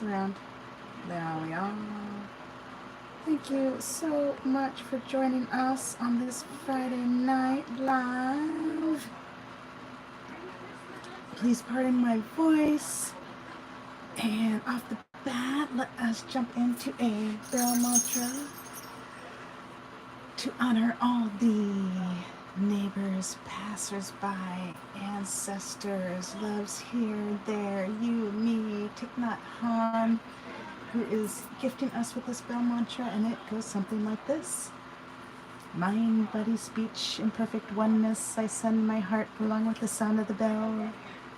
Around. There we are. Thank you so much for joining us on this Friday night live. Please pardon my voice. And off the bat, let us jump into a bell mantra to honor all the neighbors, passers-by, ancestors, loves here, there, you, me, Thích not Han, who is gifting us with this bell mantra, and it goes something like this. Mind, body, speech, in perfect oneness, I send my heart along with the sound of the bell.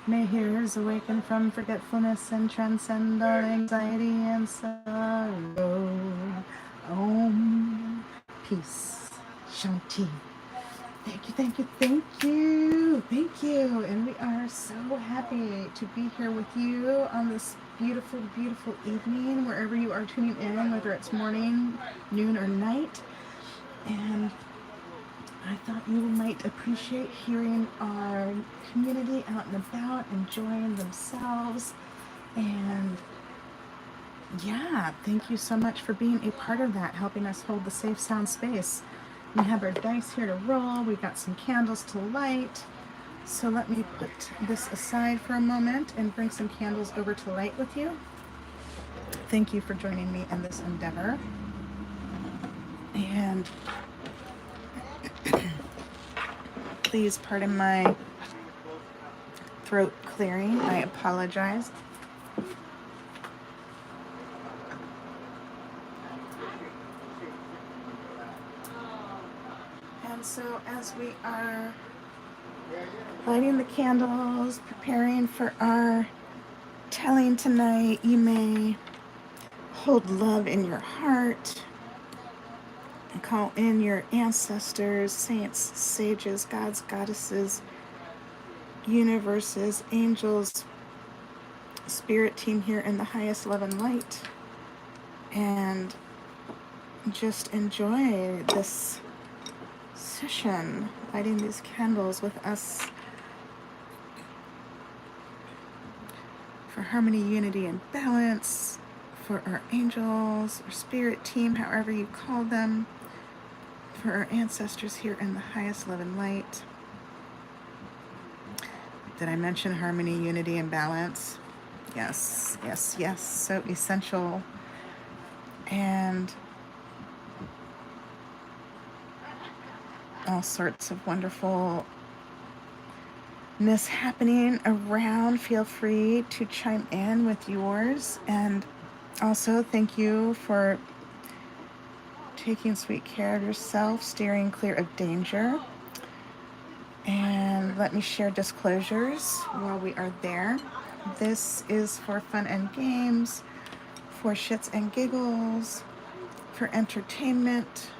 May hearers awaken from forgetfulness and transcend all anxiety and sorrow. Om. Peace. Shanti. Thank you, thank you, thank you, thank you. And we are so happy to be here with you on this beautiful, beautiful evening, wherever you are tuning in, whether it's morning, noon, or night. And I thought you might appreciate hearing our community out and about, enjoying themselves. And yeah, thank you so much for being a part of that, helping us hold the safe sound space. We have our dice here to roll. We got some candles to light. So let me put this aside for a moment and bring some candles over to light with you. Thank you for joining me in this endeavor. And please pardon my throat clearing. I apologize. And so as we are lighting the candles, preparing for our telling tonight, you may hold love in your heart and call in your ancestors, saints, sages, gods, goddesses, universes, angels, spirit team here in the highest love and light, and just enjoy this session, lighting these candles with us for harmony, unity, and balance, for our angels, or spirit team, however you call them, for our ancestors here in the highest love and light. Did I mention harmony, unity, and balance? Yes, yes, yes, so essential. And all sorts of wonderfulness happening around. Feel free to chime in with yours. And also thank you for taking sweet care of yourself, steering clear of danger. And let me share disclosures while we are there. This is for fun and games, for shits and giggles, for entertainment,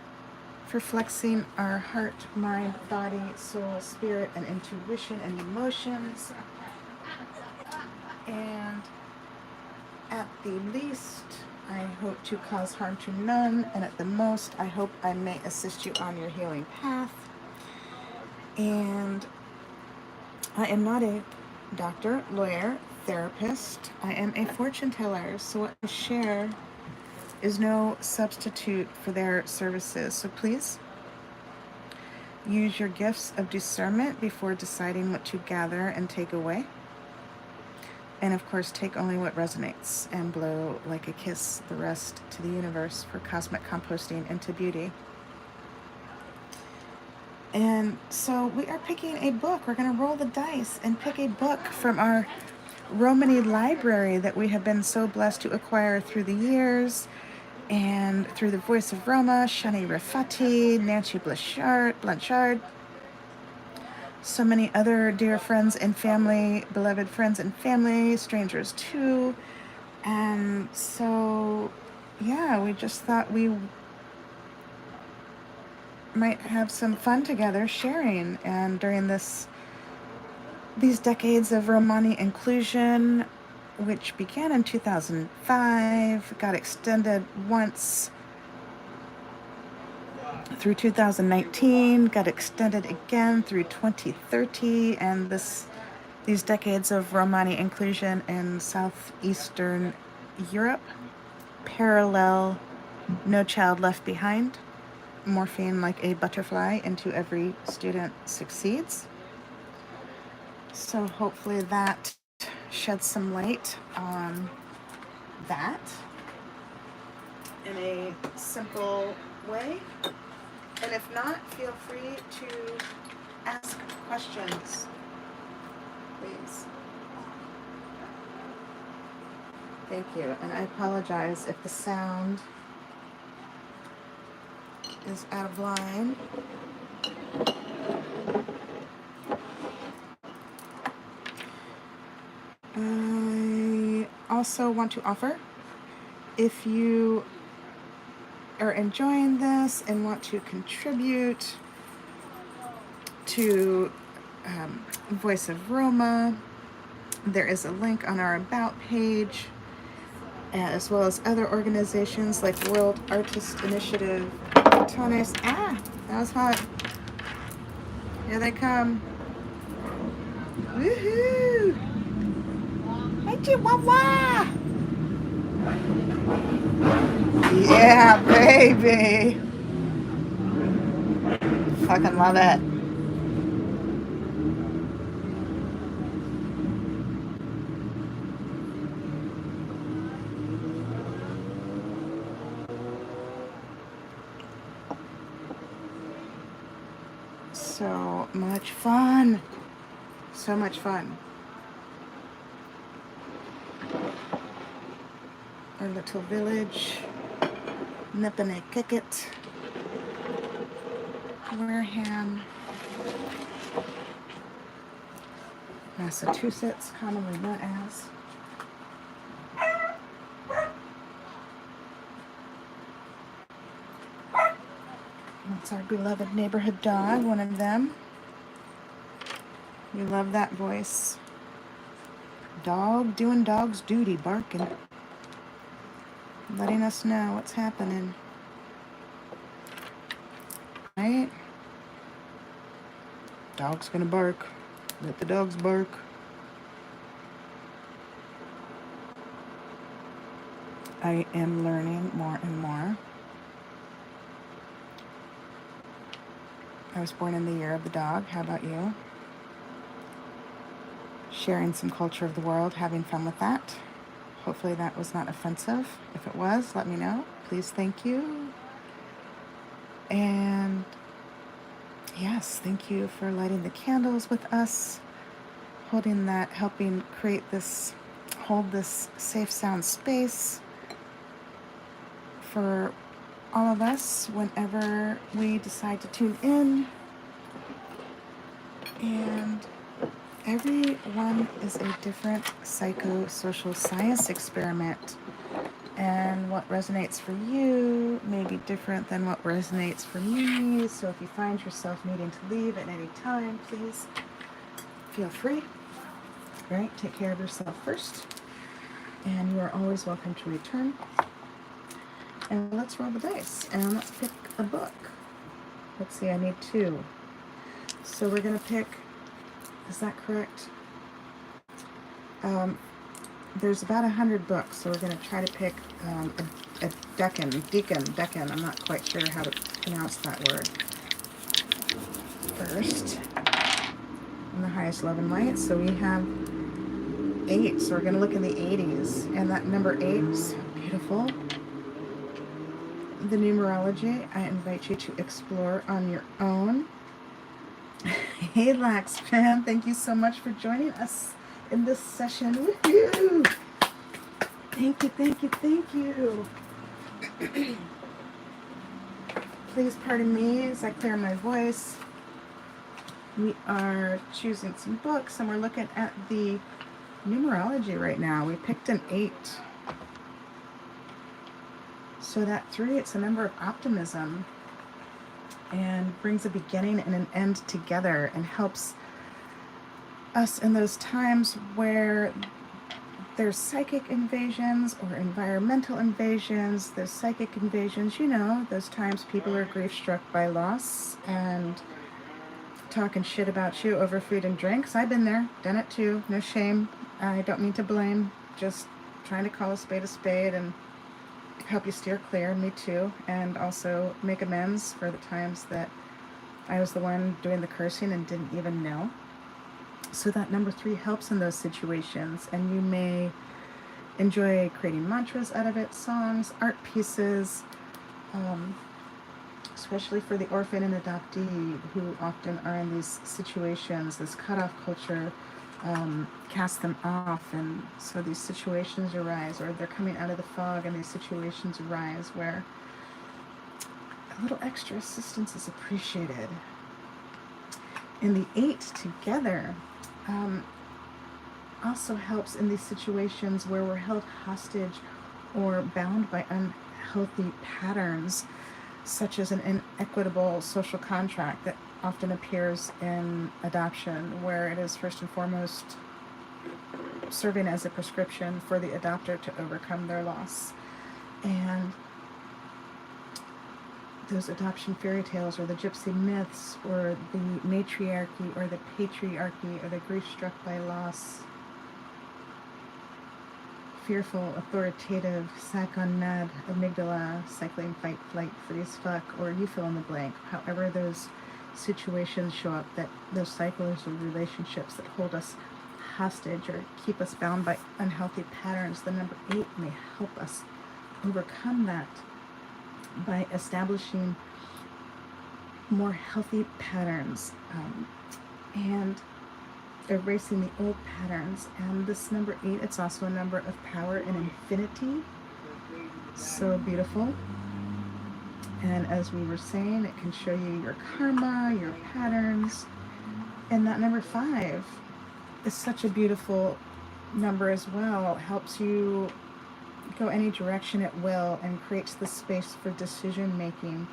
for flexing our heart, mind, body, soul, spirit, and intuition and emotions. And at the least, I hope to cause harm to none, and at the most, I hope I may assist you on your healing path. And I am not a doctor, lawyer, therapist. I am a fortune teller, so what I share is no substitute for their services. So please use your gifts of discernment before deciding what to gather and take away. And of course, take only what resonates and blow like a kiss the rest to the universe for cosmic composting into beauty. And so we are picking a book. We're going to roll the dice and pick a book from our Romany library that we have been so blessed to acquire through the years, and through the voice of Roma, Shani Rafati, Nancy Blanchard, so many other dear friends and family, beloved friends and family, strangers too. And so, yeah, we just thought we might have some fun together sharing. And during these decades of Romani inclusion, which began in 2005, got extended once through 2019, got extended again through 2030, and these decades of Romani inclusion in southeastern Europe, parallel No Child Left Behind, morphing like a butterfly into every student succeeds. So hopefully that sheds some light on that in a simple way. And if not, feel free to ask questions, please. Thank you. And I apologize if the sound is out of line. I also want to offer, if you are enjoying this and want to contribute to Voice of Roma, there is a link on our About page, as well as other organizations like World Artist Initiative, Khetanes. Ah, that was hot. Here they come. Woohoo! Hey, Chihuahua! Yeah, baby! Fucking love it. So much fun. So much fun. Our little village. Nipponicket. Wareham. Massachusetts, commonly known as. That's our beloved neighborhood dog, one of them. We love that voice. Dog doing dog's duty, barking. Letting us know what's happening. Right? Dog's gonna bark. Let the dogs bark. I am learning more and more. I was born in the year of the dog. How about you? Sharing some culture of the world, having fun with that. Hopefully that was not offensive. If it was, let me know. Please, thank you. And yes, thank you for lighting the candles with us, holding that, helping create this, hold this safe sound space for all of us whenever we decide to tune in. And everyone is a different psychosocial science experiment, and what resonates for you may be different than what resonates for me. So if you find yourself needing to leave at any time, please feel free. Right? Take care of yourself first, and you are always welcome to return. And let's roll the dice, and let's pick a book. Let's see, I need 2. So we're going to pick, is that correct? There's about 100 books, so we're going to try to pick a decan, I'm not quite sure how to pronounce that word. First, and the highest love and light, so we have 8, so we're going to look in the 80s, and that number 8 is beautiful. The numerology, I invite you to explore on your own. Hey Lax fan, thank you so much for joining us in this session. Woohoo! Thank you, thank you, thank you. Please pardon me as I clear my voice. We are choosing some books and we're looking at the numerology right now. We picked an 8. So that 3, it's a number of optimism and brings a beginning and an end together and helps us in those times where there's psychic invasions or environmental invasions. There's psychic invasions, you know, those times people are grief-struck by loss and talking shit about you over food and drinks. I've been there, done it too, no shame. I don't mean to blame, just trying to call a spade and help you steer clear. Me too. And also make amends for the times that I was the one doing the cursing and didn't even know. So that number 3 helps in those situations, and you may enjoy creating mantras out of it, songs, art pieces, especially for the orphan and adoptee who often are in these situations. This cutoff culture casts them off, and so these situations arise, or they're coming out of the fog and these situations arise where a little extra assistance is appreciated. And the 8 together also helps in these situations where we're held hostage or bound by unhealthy patterns, such as an inequitable social contract that often appears in adoption, where it is first and foremost serving as a prescription for the adopter to overcome their loss. And those adoption fairy tales, or the gypsy myths, or the matriarchy, or the patriarchy, or the grief struck by loss, fearful, authoritative, sack on mad, amygdala, cycling, fight, flight, freeze, fuck, or you fill in the blank. However those situations show up, that those cycles or relationships that hold us hostage or keep us bound by unhealthy patterns, the number 8 may help us overcome that by establishing more healthy patterns and erasing the old patterns. And this number 8, it's also a number of power and infinity. So beautiful. And as we were saying, it can show you your karma, your patterns. And that number 5 is such a beautiful number as well. It helps you go any direction at will and creates the space for decision making.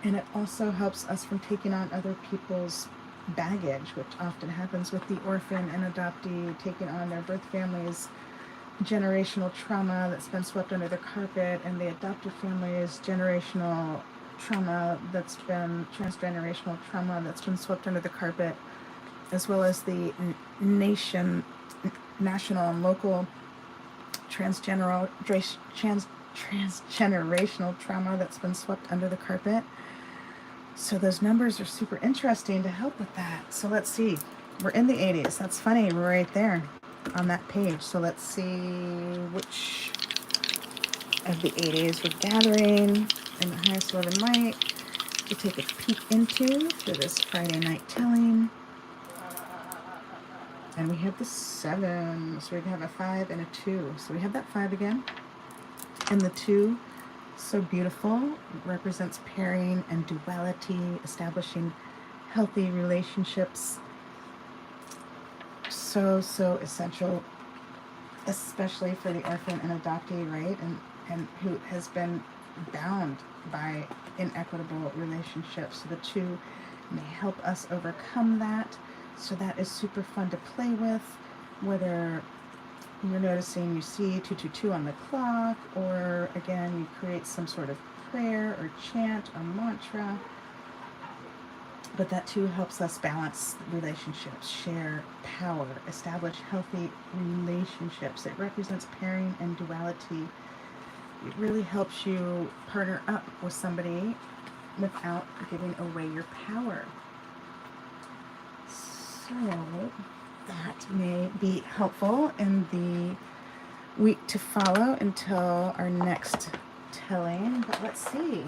And it also helps us from taking on other people's baggage, which often happens with the orphan and adoptee taking on their birth family's generational trauma that's been swept under the carpet, and the adoptive family's generational trauma that's been transgenerational trauma that's been swept under the carpet, as well as the national and local transgenerational trauma that's been swept under the carpet. So those numbers are super interesting to help with that. So let's see. We're in the 80s. That's funny. We're right there on that page. So let's see which of the 80s we're gathering in the highest love and light to take a peek into for this Friday night telling. And we have the 7. So we have a 5 and a 2. So we have that 5 again. And the 2, so beautiful, represents pairing and duality, establishing healthy relationships. So essential, especially for the orphan and adoptee, right? And who has been bound by inequitable relationships. So the 2 may help us overcome that. So that is super fun to play with, whether you're noticing you see 222 on the clock, or again, you create some sort of prayer or chant or mantra. But that 2 helps us balance relationships, share power, establish healthy relationships. It represents pairing and duality. It really helps you partner up with somebody without giving away your power. So that may be helpful in the week to follow until our next telling. But let's see.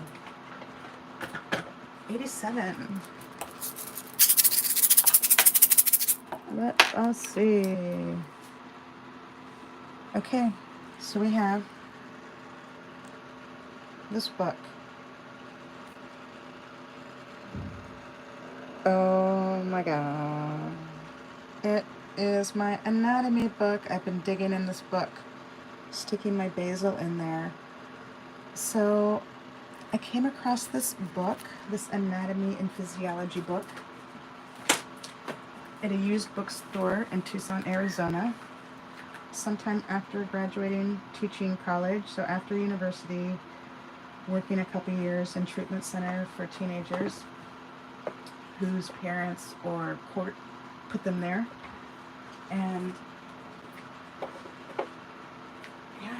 87. Let us see. Okay, so we have this book. Oh my god. It is my anatomy book. I've been digging in this book, sticking my basil in there. So I came across this book, this anatomy and physiology book, at a used bookstore in Tucson, Arizona, sometime after graduating teaching college, so after university, working a couple years in treatment center for teenagers whose parents or court put them there. And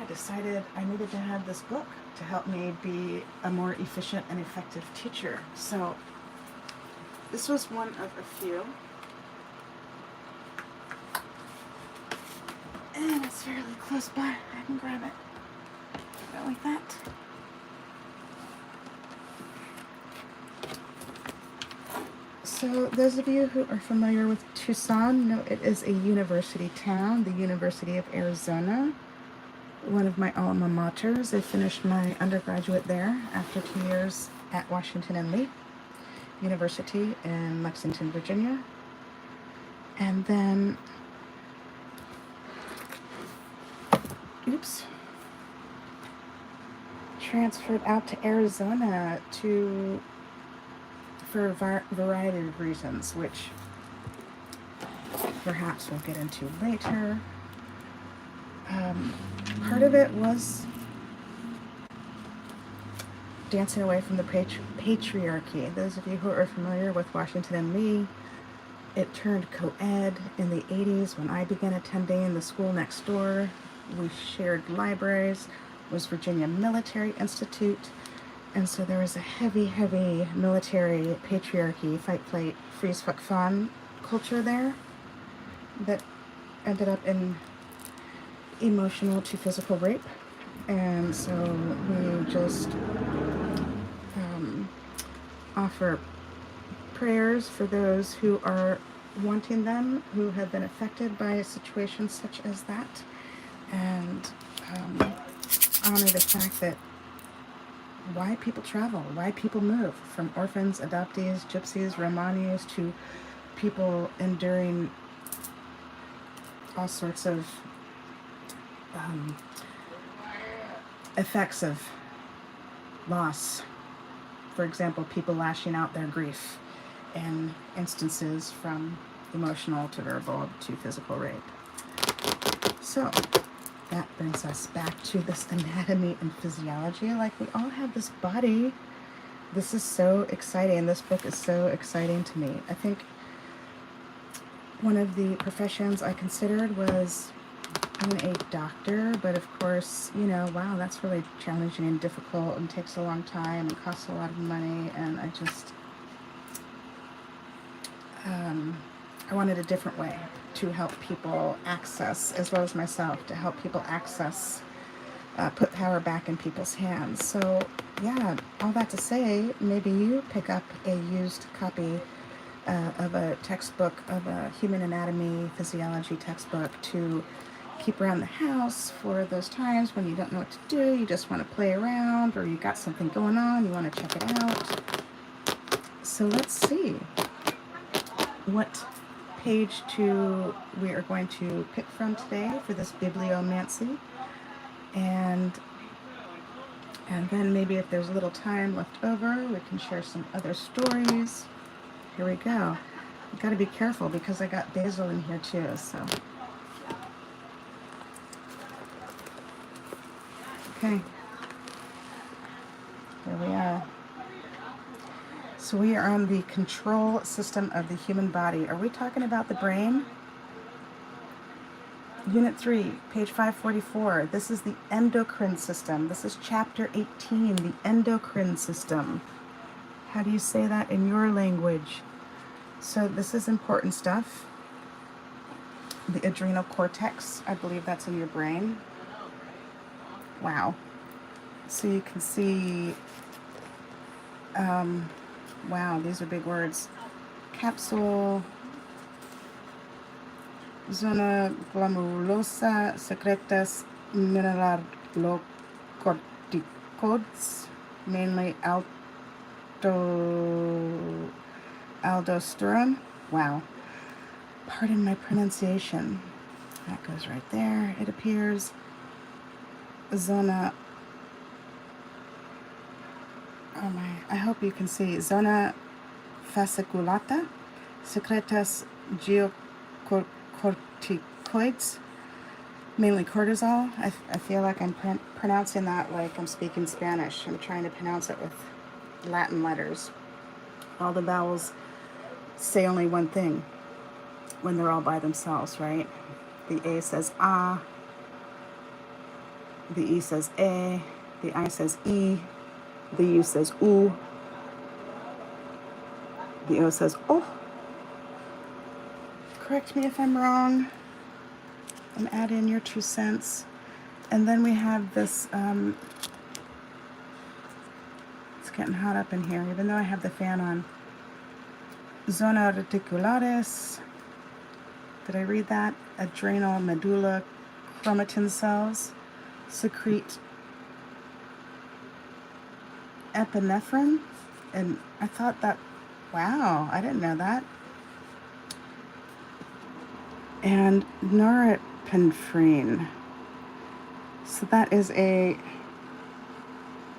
decided I needed to have this book to help me be a more efficient and effective teacher. So this was one of a few. And it's fairly close by. I can grab it. Go like that. So those of you who are familiar with Tucson know it is a university town, the University of Arizona, one of my alma maters. I finished my undergraduate there after 2 years at Washington and Lee University in Lexington, Virginia. And then, transferred out to Arizona for a variety of reasons, which perhaps we'll get into later. Part of it was dancing away from the patriarchy. Those of you who are familiar with Washington and Lee, it turned co-ed in the 80s when I began attending the school next door. We shared libraries, was Virginia Military Institute, and so there was a heavy military patriarchy, fight, flight, freeze, fuck, fawn culture there that ended up in emotional to physical rape. And so we just offer prayers for those who are wanting them, who have been affected by situations such as that, and honor the fact that why people travel, why people move, from orphans, adoptees, gypsies, Romanis, to people enduring all sorts of effects of loss. For example, people lashing out their grief in instances from emotional to verbal to physical rape. So that brings us back to this anatomy and physiology. Like, we all have this body. This is so exciting. This book is so exciting to me. I think one of the professions I considered was being a doctor, but of course, you know, wow, that's really challenging and difficult and takes a long time and costs a lot of money, and I just I wanted a different way to help people access, as well as myself, to help people access, put power back in people's hands. So yeah, all that to say, maybe you pick up a used copy of a textbook, of a human anatomy, physiology textbook, to keep around the house for those times when you don't know what to do, you just want to play around, or you got something going on, you want to check it out. So let's see what page we are going to pick from today for this bibliomancy, and then maybe if there's a little time left over, we can share some other stories. Here we go. I've got to be careful because I got basil in here too, so. Okay, here we are. So we are on the control system of the human body. Are we talking about the brain? Unit 3, page 544. This is the endocrine system. This is chapter 18, the endocrine system. How do you say that in your language? So this is important stuff. The adrenal cortex, I believe that's in your brain. Wow. So you can see, wow, these are big words. Capsule, zona glamulosa, secretas mineralocorticoids, mainly aldosterone. Wow. Pardon my pronunciation. That goes right there, it appears. Zona, oh my, I hope you can see. Zona fasciculata, secretas glucocorticoids, mainly cortisol. I feel like I'm pronouncing that like I'm speaking Spanish. I'm trying to pronounce it with Latin letters. All the vowels say only one thing when they're all by themselves, right? The A says ah, The E says A, the I says E, the U says U, the O says O. Correct me if I'm wrong, and add in your 2 cents. And then we have this, it's getting hot up in here, even though I have the fan on. Zona reticularis. Did I read that? Adrenal medulla chromatin cells secrete epinephrine. And I thought that, wow, I didn't know that. And norepinephrine. So that is a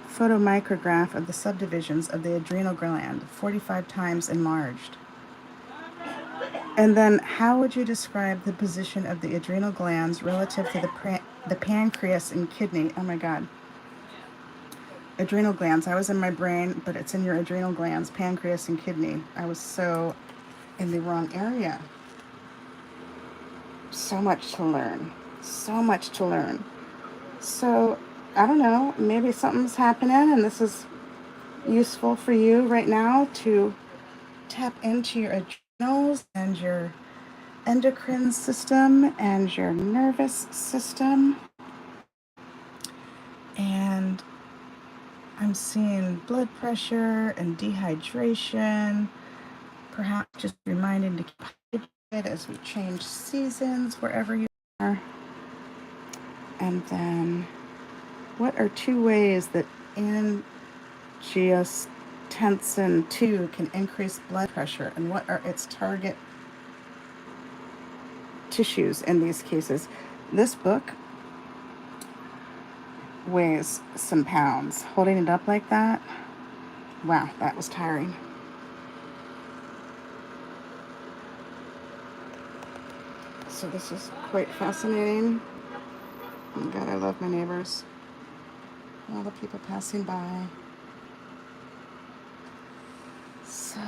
photomicrograph of the subdivisions of the adrenal gland, 45 times enlarged. And then how would you describe the position of the adrenal glands relative to the pancreas and kidney? Oh my God. Adrenal glands. I was in my brain, but it's in your adrenal glands, pancreas and kidney. I was so in the wrong area. So much to learn. So much to learn. So, I don't know, maybe something's happening and this is useful for you right now to tap into your adrenals and your endocrine system and your nervous system. And I'm seeing blood pressure and dehydration, perhaps just reminding to keep hydrated as we change seasons wherever you are. And then, what are 2 ways that angiotensin 2 can increase blood pressure, and what are its target tissues in these cases? This book weighs some pounds. Holding it up like that, wow, that was tiring. So this is quite fascinating. Oh my God, I love my neighbors. All the people passing by. So,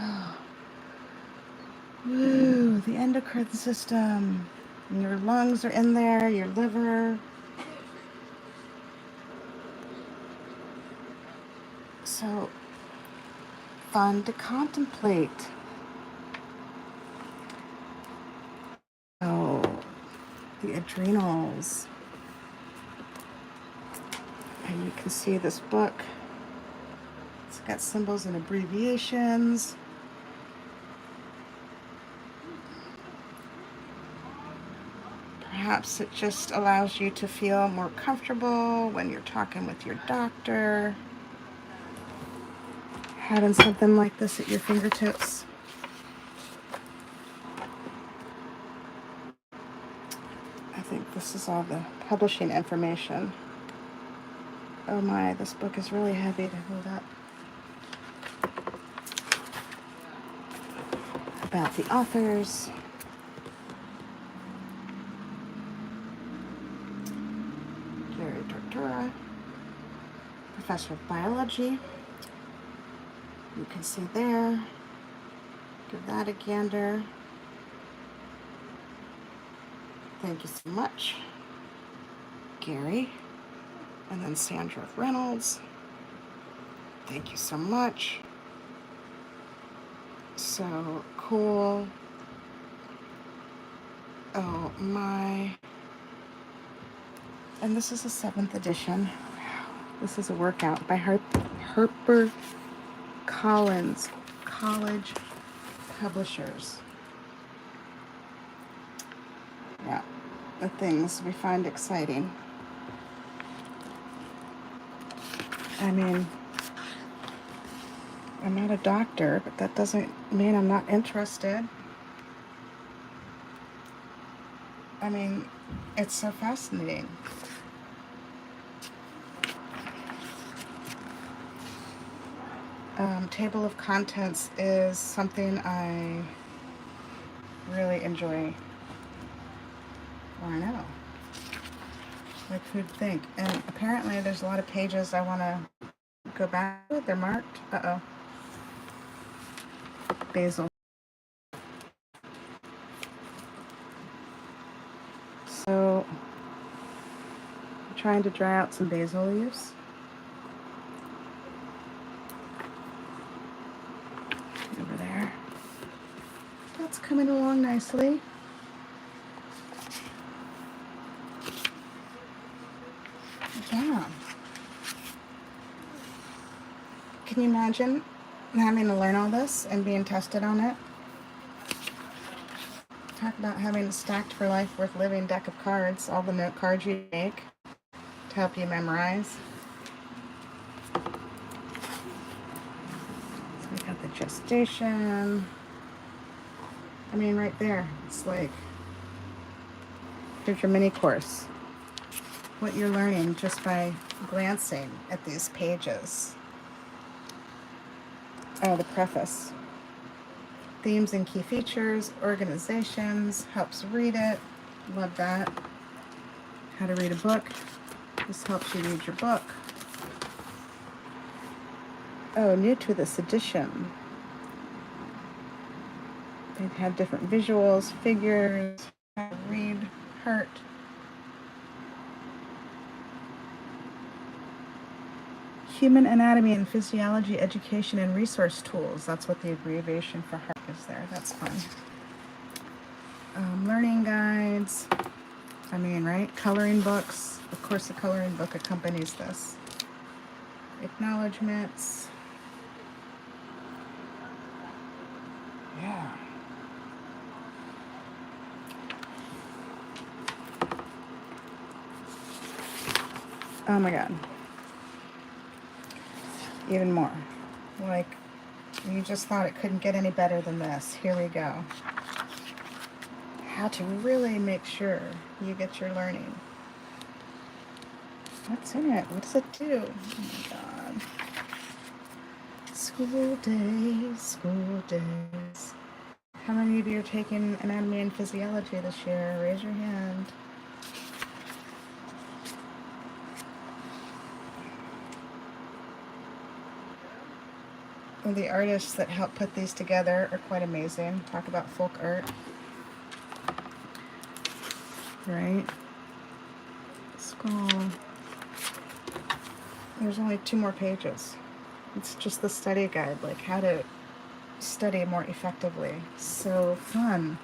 woo, the endocrine system. Your lungs are in there, your liver. So, fun to contemplate. Oh, the adrenals. And you can see this book. It's got symbols and abbreviations. Perhaps it just allows you to feel more comfortable when you're talking with your doctor. Having something like this at your fingertips. I think this is all the publishing information. Oh my, this book is really heavy to hold up. About the authors. Tortora, professor of biology. You can see there. Give that a gander. Thank you so much, Gary. And then Sandra of Reynolds. Thank you so much. So cool. Oh my. And this is a 7th edition. Wow. This is a workout by Harper Collins, College Publishers. Yeah, the things we find exciting. I mean, I'm not a doctor, but that doesn't mean I'm not interested. I mean, it's so fascinating. Table of contents is something I really enjoy. Well, I know. Like who'd think? And apparently there's a lot of pages I want to go back to. They're marked. Uh-oh. Basil. So trying to dry out some basil leaves. Over there. That's coming along nicely. Yeah. Can you imagine having to learn all this and being tested on it? Talk about having a stacked for life worth living deck of cards, all the note cards you make to help you memorize. So we got the gestation. I mean, right there, it's like, here's your mini course. What you're learning just by glancing at these pages. Oh, the preface. Themes and key features, organizations, helps read it. Love that. How to read a book. This helps you read your book. Oh, new to this edition. They have different visuals, figures, how to read, heart. Human anatomy and physiology education and resource tools. That's what the abbreviation for HARP is there. That's fun. Learning guides. I mean, right? Coloring books. Of course, the coloring book accompanies this. Acknowledgements. Yeah. Oh my God. Even more. Like, you just thought it couldn't get any better than this. Here we go. How to really make sure you get your learning. What's in it? What does it do? Oh my God. School days, school days. How many of you are taking anatomy and physiology this year? Raise your hand. The artists that help put these together are quite amazing. Talk about folk art. Right? Skull. There's only 2 more pages. It's just the study guide, like how to study more effectively. So fun.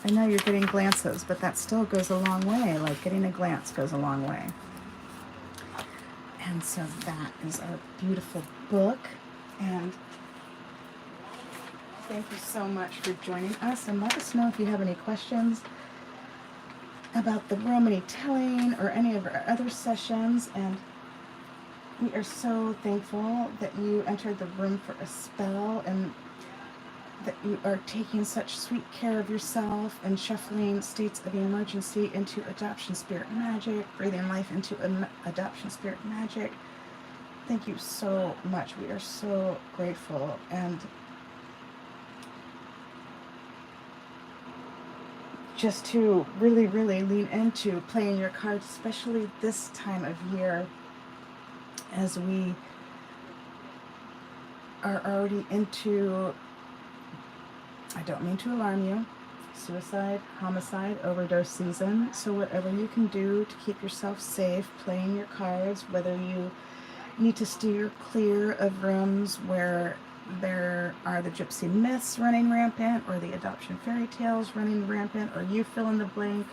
I know you're getting glances, but that still goes a long way. Like getting a glance goes a long way. And so that is our beautiful book. And thank you so much for joining us, and let us know if you have any questions about the Romany telling or any of our other sessions. And we are so thankful that you entered the room for a spell, and that you are taking such sweet care of yourself and shuffling states of emergency into adoption spirit magic, breathing life into adoption spirit magic. Thank you so much. We are so grateful. And just to really, really lean into playing your cards, especially this time of year, as we are already into, I don't mean to alarm you, suicide, homicide, overdose season. So whatever you can do to keep yourself safe, playing your cards, whether you need to steer clear of rooms where there are the gypsy myths running rampant, or the adoption fairy tales running rampant, or you fill in the blank,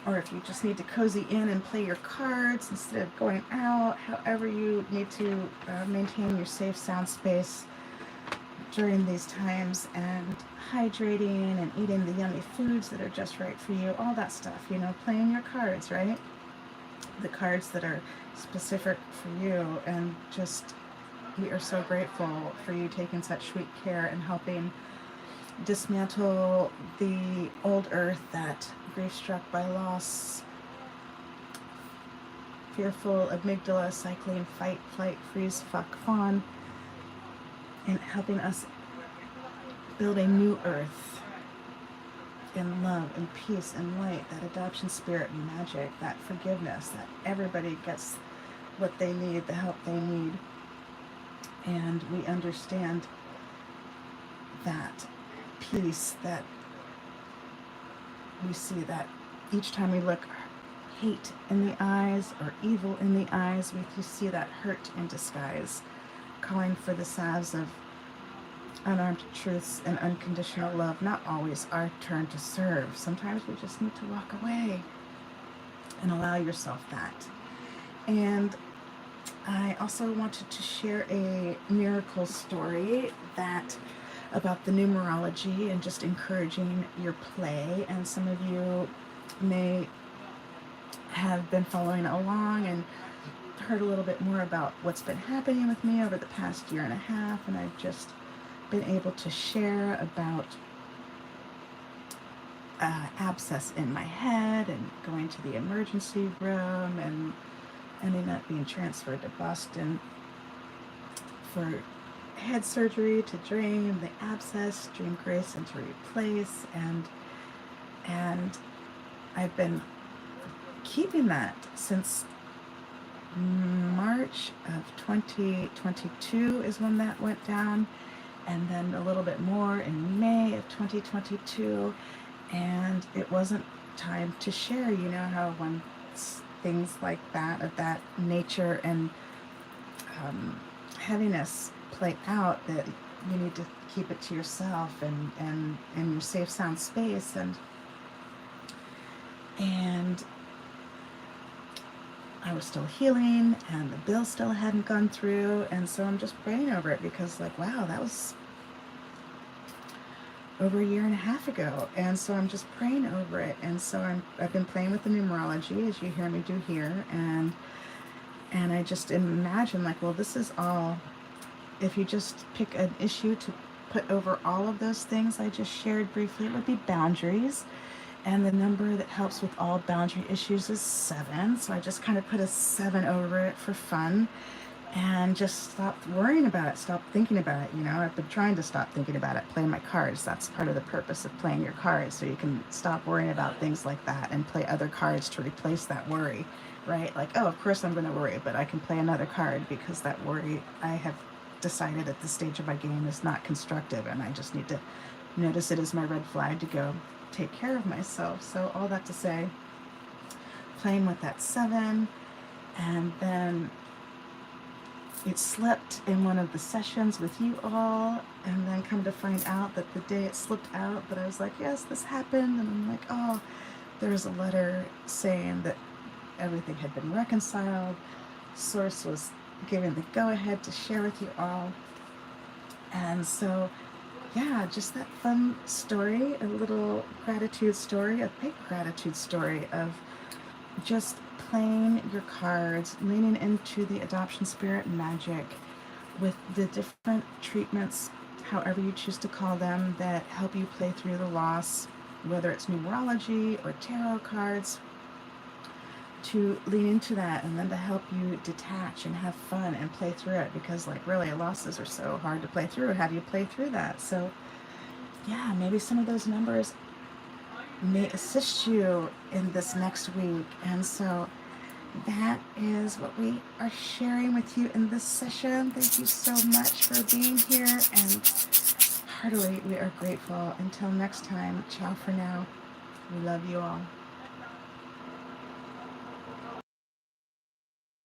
or if you just need to cozy in and play your cards instead of going out, however you need to maintain your safe sound space during these times, and hydrating and eating the yummy foods that are just right for you, all that stuff, you know, playing your cards, right? The cards that are specific for you. And just, we are so grateful for you taking such sweet care and helping dismantle the old earth that grief struck by loss, fearful amygdala, cycling fight, flight, freeze, fuck, fawn, and helping us build a new earth in love and peace and light, that adoption spirit and magic, that forgiveness, that everybody gets what they need, the help they need. And we understand that peace that we see, that each time we look hate in the eyes or evil in the eyes, we see that hurt in disguise, calling for the salves of unarmed truths and unconditional love. Not always our turn to serve. Sometimes we just need to walk away and allow yourself that. And I also wanted to share a miracle story about the numerology and just encouraging your play. And some of you may have been following along and heard a little bit more about what's been happening with me over the past year and a half, and I've just been able to share about abscess in my head and going to the emergency room and ending up being transferred to Boston for head surgery to drain the abscess, dream grace, and to replace. And I've been keeping that since March of 2022 is when that went down, and then a little bit more in May of 2022. And it wasn't time to share. You know how when things like that, of that nature and heaviness play out, that you need to keep it to yourself and in your safe, sound space. And I was still healing, and the bill still hadn't gone through, and so I'm just praying over it, because like, wow, that was over a year and a half ago, and so I'm just praying over it. And so I've been playing with the numerology, as you hear me do here, and I just imagine, like, well, this is all, if you just pick an issue to put over all of those things I just shared briefly, it would be boundaries. And the number that helps with all boundary issues is 7. So I just kind of put a 7 over it for fun, and just stop worrying about it, stop thinking about it. You know, I've been trying to stop thinking about it, play my cards. That's part of the purpose of playing your cards, so you can stop worrying about things like that and play other cards to replace that worry, right? Like, oh, of course I'm going to worry, but I can play another card, because that worry, I have decided at this stage of my game, is not constructive, and I just need to notice it as my red flag to go take care of myself. So all that to say, playing with that 7, and then it slipped in one of the sessions with you all, and then come to find out that the day it slipped out, that I was like, yes, this happened, and I'm like, oh, there's a letter saying that everything had been reconciled. Source was giving the go-ahead to share with you all. And so yeah, just that fun story, a little gratitude story, a big gratitude story of just playing your cards, leaning into the adoption spirit magic with the different treatments, however you choose to call them, that help you play through the loss, whether it's numerology or tarot cards, to lean into that, and then to help you detach and have fun and play through it, because like, really, losses are so hard to play through. How do you play through that? So yeah, maybe some of those numbers may assist you in this next week. And so that is what we are sharing with you in this session. Thank you so much for being here, and heartily we are grateful. Until next time, ciao for now. We love you all.